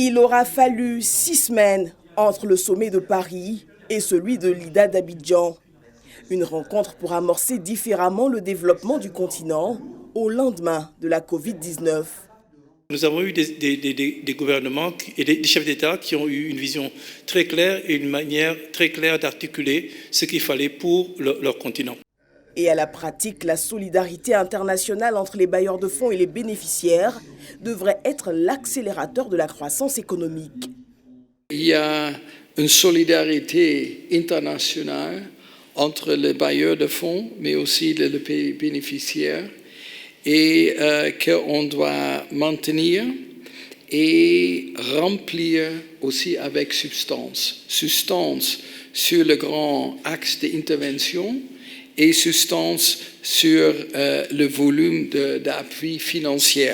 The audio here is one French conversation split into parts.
Il aura fallu 6 semaines entre le sommet de Paris et celui de l'IDA d'Abidjan. Une rencontre pour amorcer différemment le développement du continent au lendemain de la Covid-19. Nous avons eu des gouvernements et des chefs d'État qui ont eu une vision très claire et une manière très claire d'articuler ce qu'il fallait pour leur continent. Et à la pratique, la solidarité internationale entre les bailleurs de fonds et les bénéficiaires devrait être l'accélérateur de la croissance économique. Il y a une solidarité internationale entre les bailleurs de fonds, mais aussi les bénéficiaires, et qu'on doit maintenir et remplir aussi avec substance. Substance sur le grand axe d'intervention et substance sur le volume d'appui financier.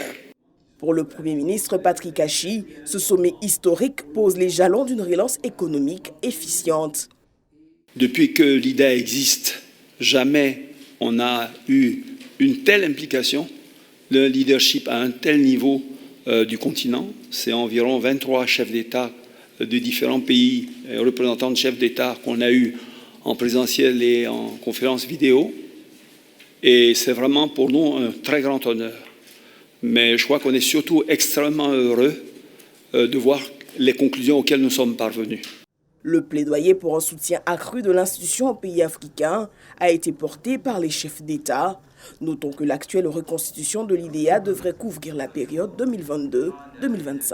Pour le Premier ministre Patrick Achi, ce sommet historique pose les jalons d'une relance économique efficiente. Depuis que l'IDA existe, jamais on a eu une telle implication, le leadership à un tel niveau du continent. C'est environ 23 chefs d'État de différents pays, représentants de chefs d'État qu'on a eu en présentiel et en conférence vidéo. Et c'est vraiment pour nous un très grand honneur. Mais je crois qu'on est surtout extrêmement heureux de voir les conclusions auxquelles nous sommes parvenus. Le plaidoyer pour un soutien accru de l'institution aux pays africains a été porté par les chefs d'État. Notons que l'actuelle reconstitution de l'IDA devrait couvrir la période 2022-2025.